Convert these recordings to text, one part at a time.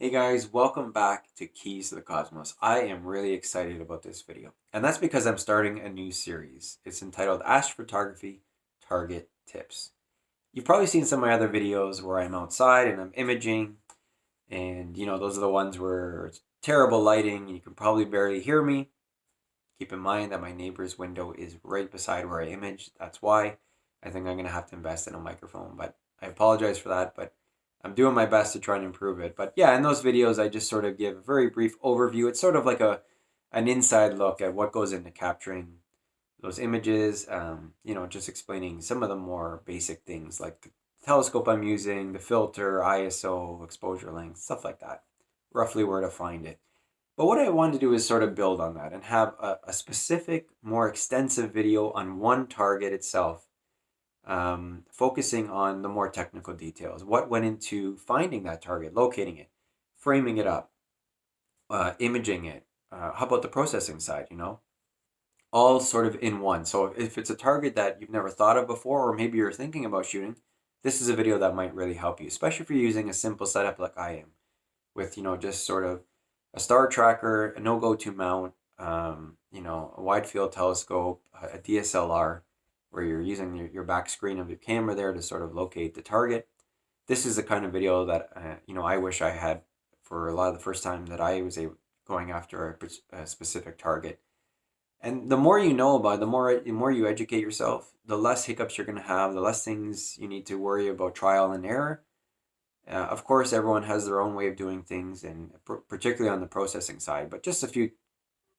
Hey guys, welcome back to Keys to the Cosmos. I am really excited about this video, and that's because I'm starting a new series. It's entitled Astrophotography Target Tips. You've probably seen some of my other videos where I'm outside and I'm imaging, and those are the ones where it's terrible lighting and you can probably barely hear me. Keep in mind that my neighbor's window is right beside where I image. That's why I think I'm going to have to invest in a microphone, but I apologize for that, but I'm doing my best to try and improve it. But yeah, in those videos, I just sort of give a very brief overview. It's sort of like an inside look at what goes into capturing those images, just explaining some of the more basic things like the telescope I'm using, the filter, ISO, exposure length, stuff like that, roughly where to find it. But what I wanted to do is sort of build on that and have a specific, more extensive video on one target itself, focusing on the more technical details. What went into finding that target, locating it, framing it up, imaging it. How about the processing side, all sort of in one. So if it's a target that you've never thought of before, or maybe you're thinking about shooting, this is a video that might really help you, especially if you're using a simple setup like I am, with, just sort of a star tracker, a no-go-to mount, a wide field telescope, a DSLR, where you're using your back screen of your camera there to sort of locate the target. This is the kind of video that, I wish I had for a lot of the first time that I was going after a specific target. And the more you know about it, the more you educate yourself, the less hiccups you're going to have, the less things you need to worry about trial and error. Of course, everyone has their own way of doing things, and particularly on the processing side, but just a few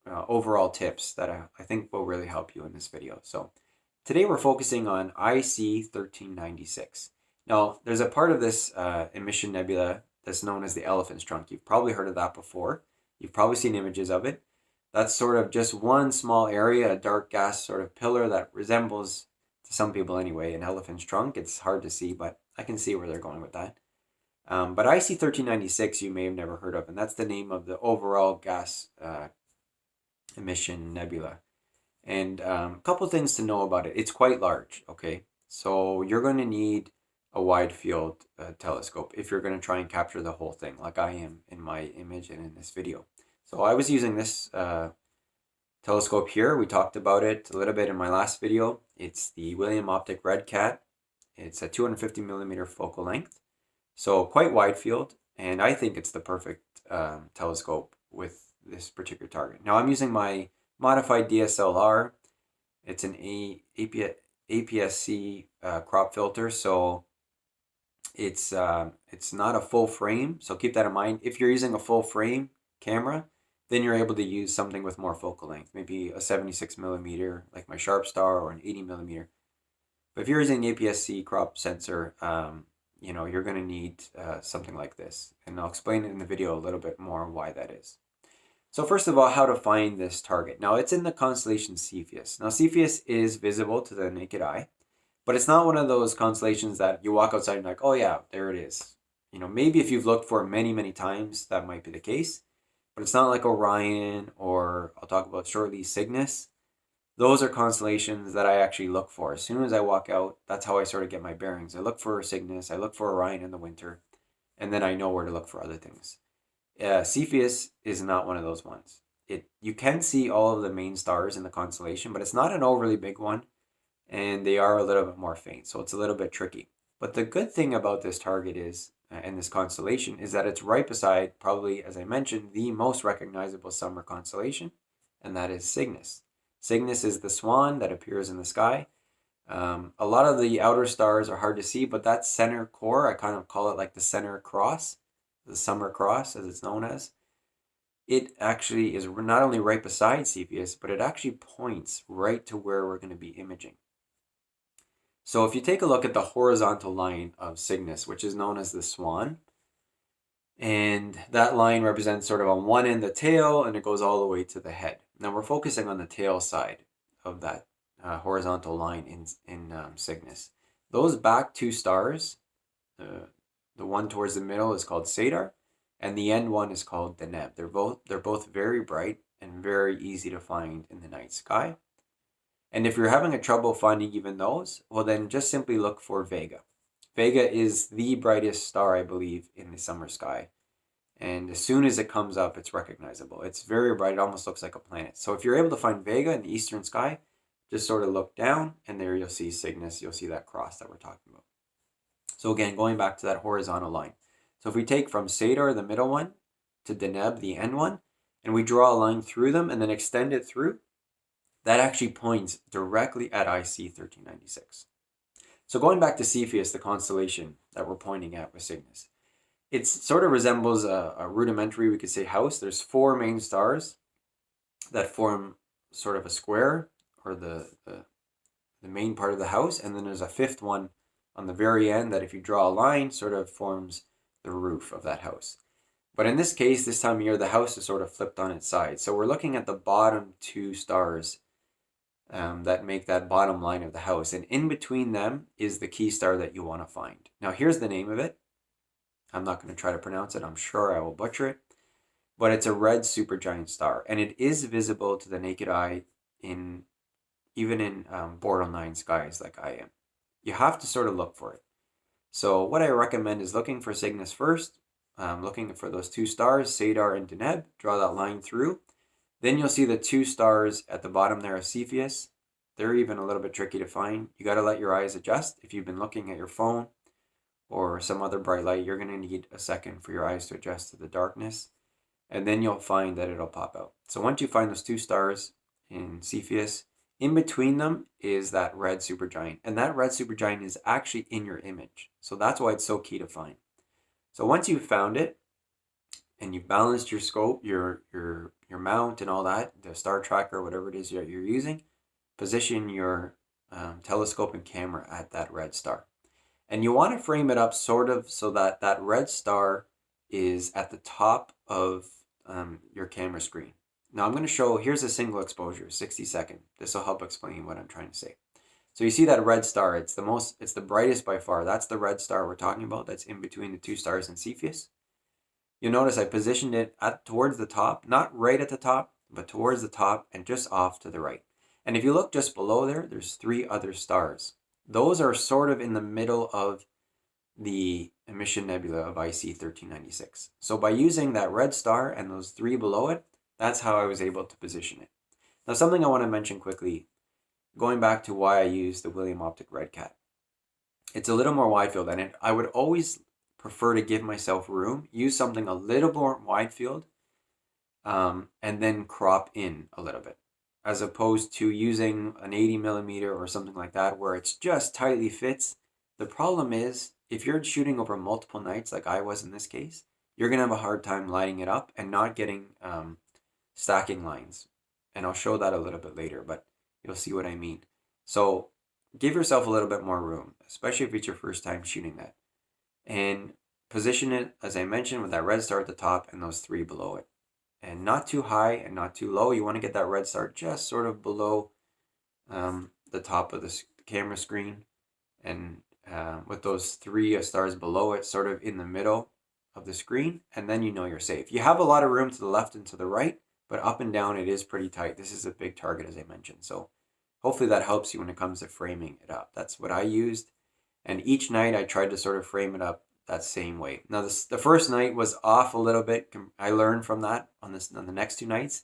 overall tips that I think will really help you in this video. So today we're focusing on IC 1396. Now, there's a part of this emission nebula that's known as the elephant's trunk. You've probably heard of that before. You've probably seen images of it. That's sort of just one small area, a dark gas sort of pillar that resembles, to some people anyway, an elephant's trunk. It's hard to see, but I can see where they're going with that. But IC 1396 you may have never heard of, and that's the name of the overall gas emission nebula. And a couple things to know about it. It's quite large, okay? So you're going to need a wide field telescope if you're going to try and capture the whole thing, like I am in my image and in this video. So I was using this telescope here. We talked about it a little bit in my last video. It's the William Optic Red Cat. It's a 250 millimeter focal length. So quite wide field, and I think it's the perfect telescope with this particular target. Now I'm using my modified DSLR. It's an APS-C crop filter, so it's not a full frame. So keep that in mind. If you're using a full frame camera, then you're able to use something with more focal length, maybe a 76 millimeter like my Sharp Star, or an 80 millimeter. But if you're using APS-C crop sensor, you're going to need something like this. And I'll explain it in the video a little bit more why that is. So first of all, how to find this target. Now it's in the constellation Cepheus. Now Cepheus is visible to the naked eye, but it's not one of those constellations that you walk outside and like, oh yeah, there it is. Maybe if you've looked for it many, many times, that might be the case. But it's not like Orion, or I'll talk about shortly Cygnus. Those are constellations that I actually look for. As soon as I walk out, that's how I sort of get my bearings. I look for Cygnus, I look for Orion in the winter, and then I know where to look for other things. Cepheus is not one of those ones. You can see all of the main stars in the constellation, but it's not an overly big one, and they are a little bit more faint, so it's a little bit tricky. But the good thing about this target is, and this constellation, is that it's right beside, probably, as I mentioned, the most recognizable summer constellation, and that is Cygnus. Cygnus is the swan that appears in the sky. A lot of the outer stars are hard to see, but that center core, I kind of call it like the center cross, the summer cross as it's known as. It actually is not only right beside Cepheus, but it actually points right to where we're going to be imaging. So if you take a look at the horizontal line of Cygnus, which is known as the swan, and that line represents sort of on one end the tail, and it goes all the way to the head. Now we're focusing on the tail side of that horizontal line in Cygnus. Those back two stars, the one towards the middle is called Cedar, and the end one is called Deneb. They're both very bright and very easy to find in the night sky. And if you're having a trouble finding even those, well then just simply look for Vega. Vega is the brightest star, I believe, in the summer sky. And as soon as it comes up, it's recognizable. It's very bright. It almost looks like a planet. So if you're able to find Vega in the eastern sky, just sort of look down, and there you'll see Cygnus. You'll see that cross that we're talking about. So again, going back to that horizontal line. So if we take from Sadar, the middle one, to Deneb, the end one, and we draw a line through them and then extend it through, that actually points directly at IC 1396. So going back to Cepheus, the constellation that we're pointing at with Cygnus, it sort of resembles a rudimentary, we could say, house. There's 4 main stars that form sort of a square, or the main part of the house, and then there's a 5th one on the very end that if you draw a line sort of forms the roof of that house. But in this case, this time of year, the house is sort of flipped on its side. So we're looking at the bottom 2 stars that make that bottom line of the house. And in between them is the key star that you want to find. Now here's the name of it. I'm not going to try to pronounce it. I'm sure I will butcher it. But it's a red supergiant star. And it is visible to the naked eye even in Boreal 9 skies like I am. You have to sort of look for it. So what I recommend is looking for Cygnus first. Looking for those 2 stars, Sadar and Deneb. Draw that line through. Then you'll see the 2 stars at the bottom there of Cepheus. They're even a little bit tricky to find. You got to let your eyes adjust. If you've been looking at your phone or some other bright light, you're going to need a second for your eyes to adjust to the darkness. And then you'll find that it'll pop out. So once you find those 2 stars in Cepheus, in between them is that red supergiant. And that red supergiant is actually in your image. So that's why it's so key to find. So once you've found it, and you've balanced your scope, your mount and all that, the star tracker, whatever it is you're using, position your telescope and camera at that red star. And you want to frame it up sort of so that that red star is at the top of your camera screen. Now I'm going to show, here's a single exposure, 60-second. This will help explain what I'm trying to say. So you see that red star, it's the brightest by far. That's the red star we're talking about. That's in between the 2 stars in Cepheus. You'll notice I positioned it towards the top, not right at the top, but towards the top and just off to the right. And if you look just below there, there's 3 other stars. Those are sort of in the middle of the emission nebula of IC 1396. So by using that red star and those 3 below it, that's how I was able to position it. Now something I want to mention quickly, going back to why I use the William Optic Red Cat. It's a little more wide field, and I would always prefer to give myself room, use something a little more wide field, and then crop in a little bit, as opposed to using an 80mm or something like that where it's just tightly fits. The problem is, if you're shooting over multiple nights like I was in this case, you're going to have a hard time lighting it up and not getting stacking lines. And I'll show that a little bit later, but you'll see what I mean. So give yourself a little bit more room, especially if it's your first time shooting that. And position it, as I mentioned, with that red star at the top and those 3 below it. And not too high and not too low. You want to get that red star just sort of below the top of the camera screen. And with those 3 stars below it, sort of in the middle of the screen. And then you know you're safe. You have a lot of room to the left and to the right, but up and down it is pretty tight. This is a big target, as I mentioned. So hopefully that helps you when it comes to framing it up. That's what I used. And each night I tried to sort of frame it up that same way. Now the first night was off a little bit. I learned from that on the next 2 nights.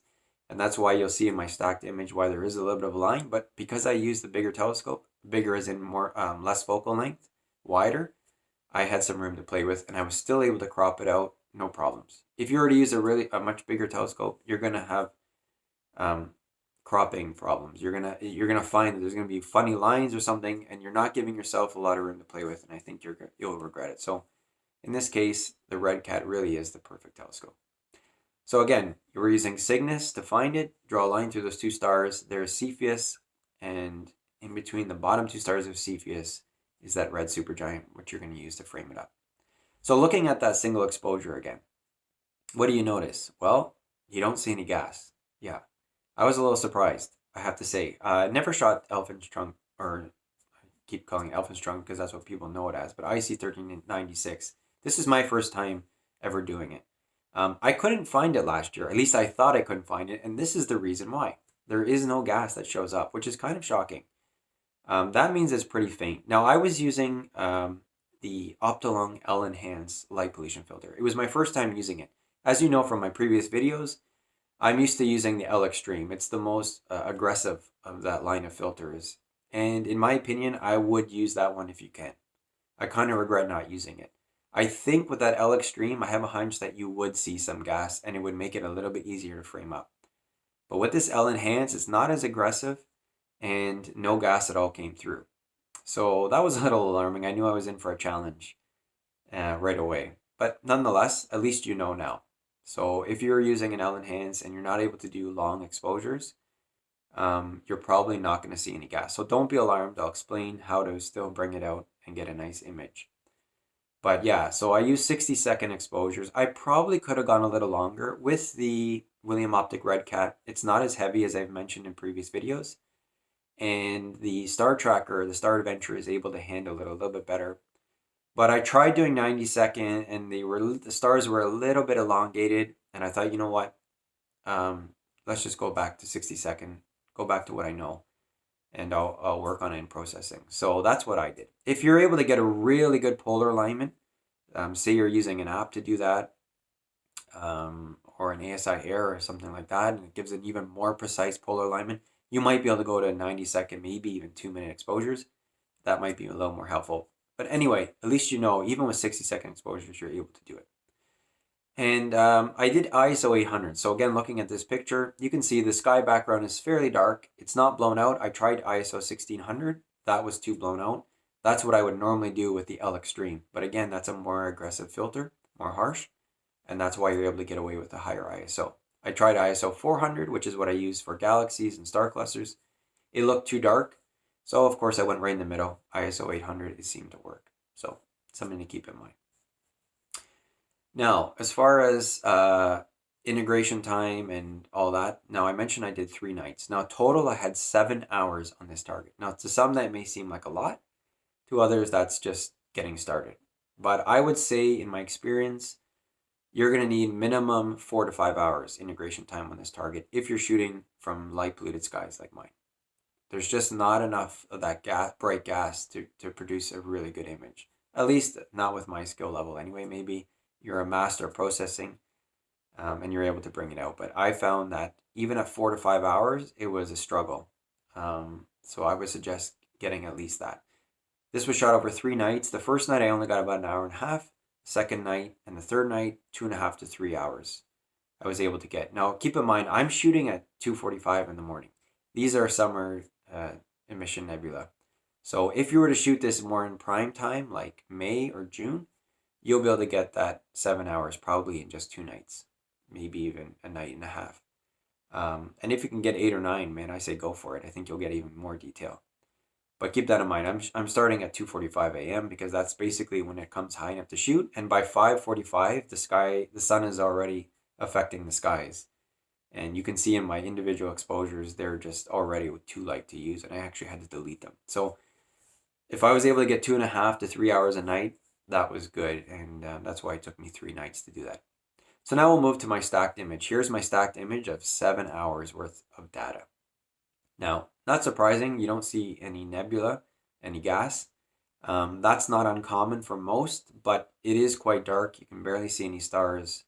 And that's why you'll see in my stacked image why there is a little bit of a line. But because I used the bigger telescope, bigger as in more less focal length, wider, I had some room to play with, and I was still able to crop it out, no problems. If you were to use a much bigger telescope, you're gonna have cropping problems. You're gonna find that there's gonna be funny lines or something, and you're not giving yourself a lot of room to play with, and I think you'll regret it. So in this case, the Red Cat really is the perfect telescope. So again, you were using Cygnus to find it. Draw a line through those 2 stars. There's Cepheus, and in between the bottom 2 stars of Cepheus is that red supergiant, which you're going to use to frame it up. So looking at that single exposure again, what do you notice? Well, you don't see any gas. Yeah, I was a little surprised, I have to say. I never shot Elephant's Trunk, or I keep calling it Elephant's Trunk because that's what people know it as, but IC 1396. This is my first time ever doing it. I couldn't find it last year. At least I thought I couldn't find it, and this is the reason why. There is no gas that shows up, which is kind of shocking. That means it's pretty faint. Now, I was using the Optolong L-Enhance light pollution filter. It was my first time using it. As you know from my previous videos, I'm used to using the L Extreme. It's the most aggressive of that line of filters. And in my opinion, I would use that one if you can. I kind of regret not using it. I think with that L Extreme, I have a hunch that you would see some gas and it would make it a little bit easier to frame up. But with this L Enhance, it's not as aggressive and no gas at all came through. So that was a little alarming. I knew I was in for a challenge right away. But nonetheless, at least you know now. So if you're using an L Enhance and you're not able to do long exposures, you're probably not going to see any gas. So don't be alarmed. I'll explain how to still bring it out and get a nice image. But yeah, so I use 60-second exposures. I probably could have gone a little longer with the William Optic Red Cat. It's not as heavy as I've mentioned in previous videos. And the Star Tracker, the Star Adventure, is able to handle it a little bit better. But I tried doing 90-second and the stars were a little bit elongated. And I thought, you know what? Let's just go back to 60-second, go back to what I know, and I'll work on it in processing. So that's what I did. If you're able to get a really good polar alignment, say you're using an app to do that, or an ASI Air or something like that, and it gives an even more precise polar alignment, you might be able to go to 90-second, maybe even 2-minute exposures. That might be a little more helpful. But anyway, at least you know, even with 60-second exposures, you're able to do it. And I did ISO 800. So again, looking at this picture, you can see the sky background is fairly dark. It's not blown out. I tried ISO 1600. That was too blown out. That's what I would normally do with the L Extreme. But again, that's a more aggressive filter, more harsh. And that's why you're able to get away with a higher ISO. I tried ISO 400, which is what I use for galaxies and star clusters. It looked too dark. So of course I went right in the middle. ISO 800, it seemed to work. So something to keep in mind. Now, as far as integration time and all that, now I mentioned I did 3 nights. Now, total, I had 7 hours on this target. Now, to some, that may seem like a lot. To others, that's just getting started. But I would say, in my experience, you're going to need minimum 4 to 5 hours integration time on this target if you're shooting from light polluted skies like mine. There's just not enough of that bright gas to produce a really good image. At least not with my skill level anyway. Maybe you're a master processing and you're able to bring it out. But I found that even at 4 to 5 hours, it was a struggle. So I would suggest getting at least that. This was shot over 3 nights. The first night I only got about an hour and a half. Second night and the third night, 2.5 to 3 hours I was able to get. Now keep in mind, I'm shooting at 2:45 in the morning. These are summer emission nebula. So if you were to shoot this more in prime time, like May or June, you'll be able to get that 7 hours probably in just 2 nights, maybe even a night and a half. And if you can get 8 or 9, man, I say go for it. I think you'll get even more detail. But keep that in mind. I'm starting at 2:45 a.m. because that's basically when it comes high enough to shoot. And by 5:45, the sun is already affecting the skies. And you can see in my individual exposures, they're just already too light to use. And I actually had to delete them. So if I was able to get 2.5 to 3 hours a night, that was good. And that's why it took me 3 nights to do that. So now we'll move to my stacked image. Here's my stacked image of 7 hours worth of data. Now, not surprising, you don't see any nebula, any gas. That's not uncommon for most, but it is quite dark. You can barely see any stars.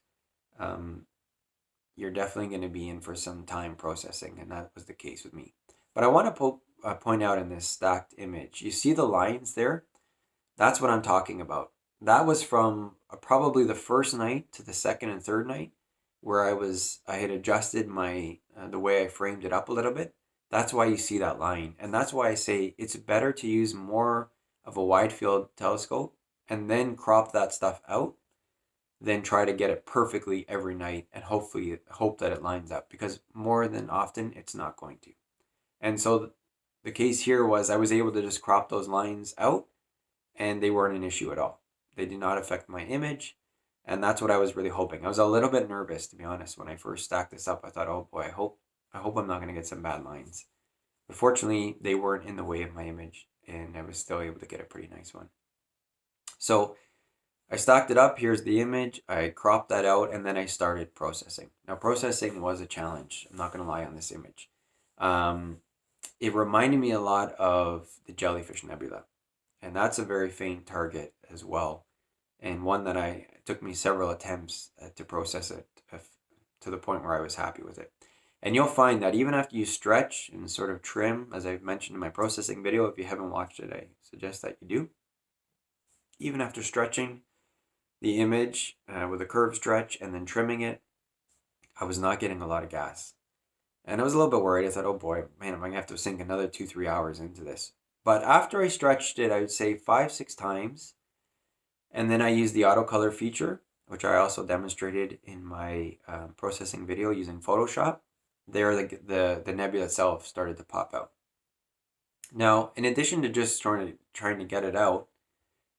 You're definitely going to be in for some time processing, and that was the case with me. But I want to point out in this stacked image, you see the lines there? That's what I'm talking about. That was from probably the first night to the second and third night, where I had adjusted my the way I framed it up a little bit. That's why you see that line. And that's why I say it's better to use more of a wide field telescope and then crop that stuff out than try to get it perfectly every night and hopefully hope that it lines up, because more than often it's not going to. And so the case here was I was able to just crop those lines out and they weren't an issue at all. They did not affect my image. And that's what I was really hoping. I was a little bit nervous, to be honest, when I first stacked this up. I thought, oh boy, I hope I'm not going to get some bad lines. But fortunately, they weren't in the way of my image, and I was still able to get a pretty nice one. So I stacked it up. Here's the image. I cropped that out, and then I started processing. Now, processing was a challenge. I'm not going to lie on this image. It reminded me a lot of the Jellyfish Nebula, and that's a very faint target as well. and one that it took me several attempts to process it to the point where I was happy with it. And you'll find that even after you stretch and sort of trim, as I've mentioned in my processing video, if you haven't watched it, I suggest that you do. Even after stretching the image with a curved stretch and then trimming it, I was not getting a lot of gas. And I was a little bit worried. I thought, oh boy, man, am I going to have to sink another 2-3 hours into this? But after I stretched it, I would say 5-6 times. And then I used the auto color feature, which I also demonstrated in my processing video using Photoshop. There, the nebula itself started to pop out. Now, in addition to just trying to get it out,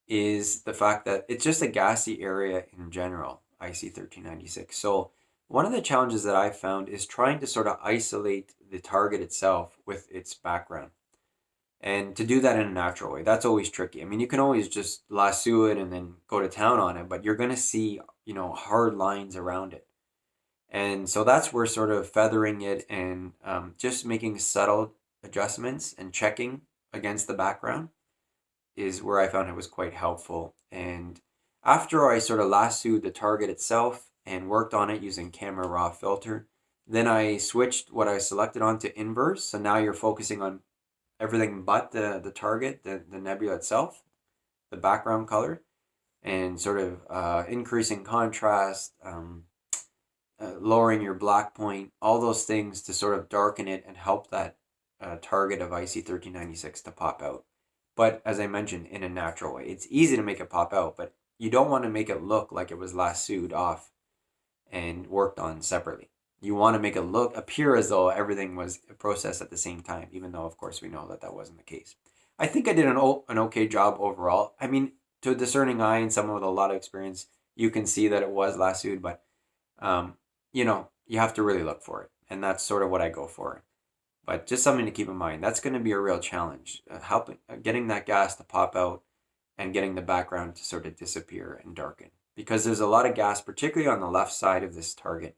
is the fact that it's just a gassy area in general, IC 1396. So one of the challenges that I found is trying to sort of isolate the target itself with its background. And to do that in a natural way, that's always tricky. I mean, you can always just lasso it and then go to town on it, but you're going to see, hard lines around it. And so that's where sort of feathering it and just making subtle adjustments and checking against the background is where I found it was quite helpful. And after I sort of lassoed the target itself and worked on it using camera raw filter, then I switched what I selected on to inverse. So now you're focusing on everything but the target, the nebula itself, the background color, and sort of increasing contrast, lowering your black point, all those things to sort of darken it and help that target of IC 1396 to pop out. But as I mentioned, in a natural way. It's easy to make it pop out, but you don't want to make it look like it was lassoed off and worked on separately. You want to make it appear as though everything was processed at the same time, even though, of course, we know that that wasn't the case. I think I did an okay job overall. I mean, to a discerning eye and someone with a lot of experience, you can see that it was lassoed, but, you have to really look for it. And that's sort of what I go for. But just something to keep in mind. That's going to be a real challenge, getting that gas to pop out and getting the background to sort of disappear and darken. Because there's a lot of gas, particularly on the left side of this target.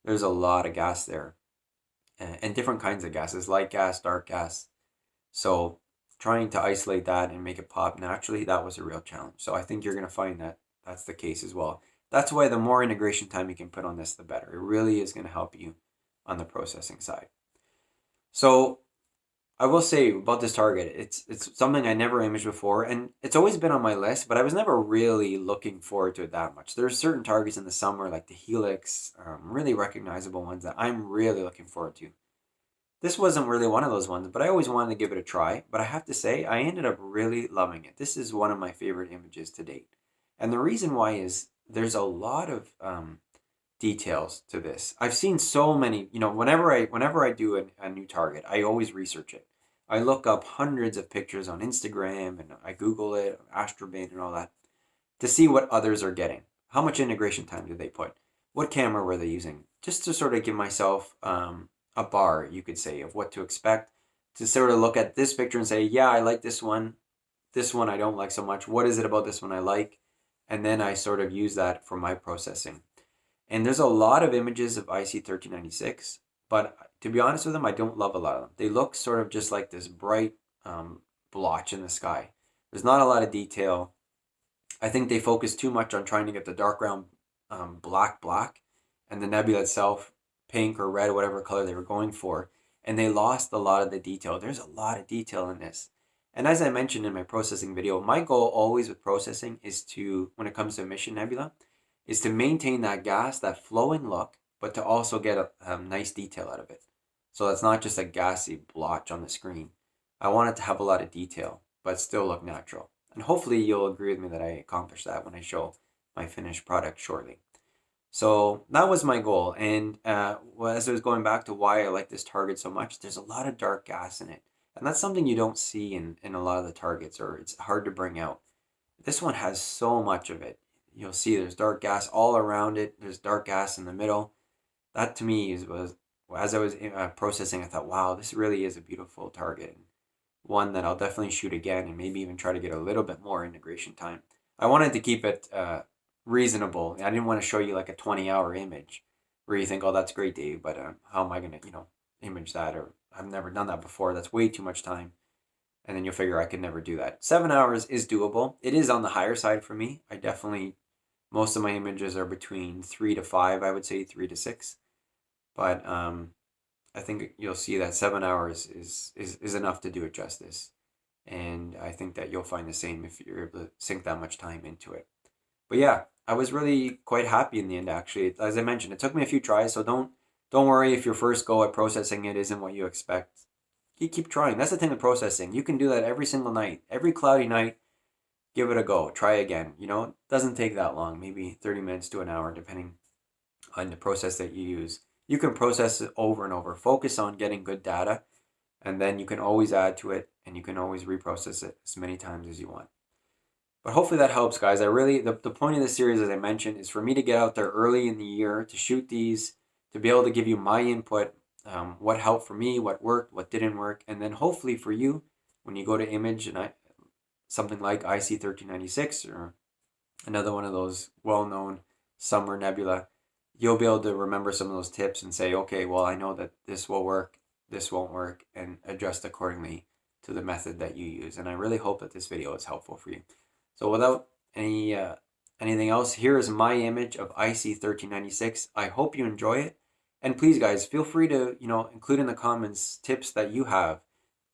There's a lot of gas there. And different kinds of gases, light gas, dark gas. So trying to isolate that and make it pop naturally, that was a real challenge. So I think you're going to find that that's the case as well. That's why the more integration time you can put on this, the better. It really is going to help you on the processing side. So I will say about this target, it's something I never imaged before, and it's always been on my list, but I was never really looking forward to it that much. There's certain targets in the summer, like the Helix, really recognizable ones that I'm really looking forward to. This wasn't really one of those ones, but I always wanted to give it a try. But I have to say, I ended up really loving it. This is one of my favorite images to date. And the reason why is there's a lot of details to this. I've seen so many, whenever I do a new target, I always research it. I look up hundreds of pictures on Instagram and I Google it, Astrobane and all that, to see what others are getting. How much integration time did they put? What camera were they using? Just to sort of give myself a bar, you could say, of what to expect. To sort of look at this picture and say, yeah, I like this one. This one I don't like so much. What is it about this one I like? And then I sort of use that for my processing. And there's a lot of images of IC 1396, but to be honest with them, I don't love a lot of them. They look sort of just like this bright blotch in the sky. There's not a lot of detail. I think they focus too much on trying to get the dark ground black, and the nebula itself pink or red, whatever color they were going for, and they lost a lot of the detail. There's a lot of detail in this. And as I mentioned in my processing video, my goal always with processing is to, when it comes to emission nebula, is to maintain that gas, that flowing look, but to also get a nice detail out of it. So it's not just a gassy blotch on the screen. I want it to have a lot of detail, but still look natural. And hopefully you'll agree with me that I accomplished that when I show my finished product shortly. So that was my goal. And as I was going back to why I like this target so much, there's a lot of dark gas in it. And that's something you don't see in a lot of the targets, or it's hard to bring out. This one has so much of it. You'll see there's dark gas all around it. There's dark gas in the middle. That to me was as I was processing, I thought, wow, this really is a beautiful target. And one that I'll definitely shoot again and maybe even try to get a little bit more integration time. I wanted to keep it reasonable. I didn't want to show you like a 20-hour image where you think, oh, that's great, Dave, but how am I going to, image that? Or I've never done that before. That's way too much time. and then you'll figure I could never do that. 7 hours is doable. It is on the higher side for me. I definitely, most of my images are between 3 to 5, I would say 3 to 6. But I think you'll see that 7 hours is enough to do it justice. And I think that you'll find the same if you're able to sink that much time into it. But yeah, I was really quite happy in the end, actually. As I mentioned, it took me a few tries, so don't worry if your first go at processing it isn't what you expect. Keep trying. That's the thing with processing. You can do that every single night. Every cloudy night, give it a go. Try again. You know, it doesn't take that long, maybe 30 minutes to an hour, depending on the process that you use. You can process it over and over. Focus on getting good data, and then you can always add to it, and you can always reprocess it as many times as you want. But hopefully that helps, guys. The point of this series, as I mentioned, is for me to get out there early in the year to shoot these, to be able to give you my input, what helped for me, what worked, what didn't work, and then hopefully for you, when you go to image and something like IC 1396 or another one of those well-known summer nebula, you'll be able to remember some of those tips and say, okay, well, I know that this will work, this won't work, and adjust accordingly to the method that you use. And I really hope that this video is helpful for you. So without anything else, here is my image of IC 1396. I hope you enjoy it. And please, guys, feel free to, include in the comments tips that you have,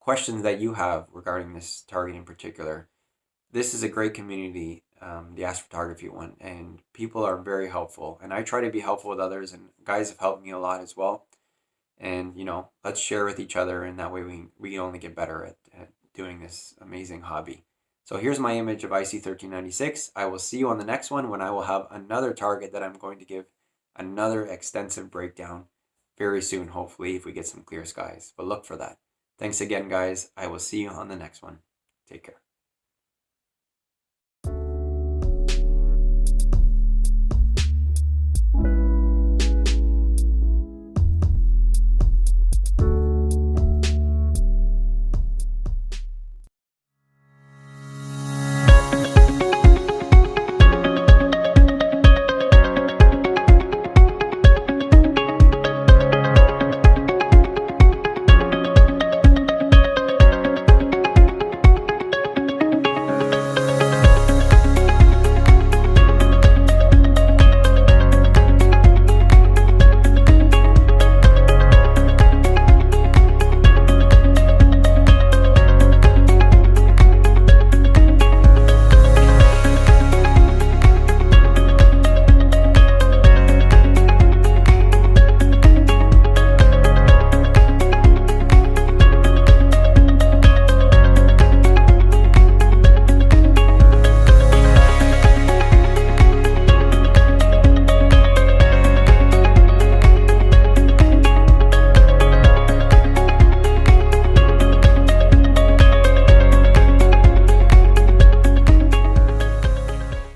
questions that you have regarding this target in particular. This is a great community, the astrophotography one, and people are very helpful. And I try to be helpful with others, and guys have helped me a lot as well. And, let's share with each other, and that way we can only get better at doing this amazing hobby. So here's my image of IC 1396. I will see you on the next one when I will have another target that I'm going to give another extensive breakdown very soon, hopefully, if we get some clear skies. But look for that. Thanks again, guys. I will see you on the next one. Take care.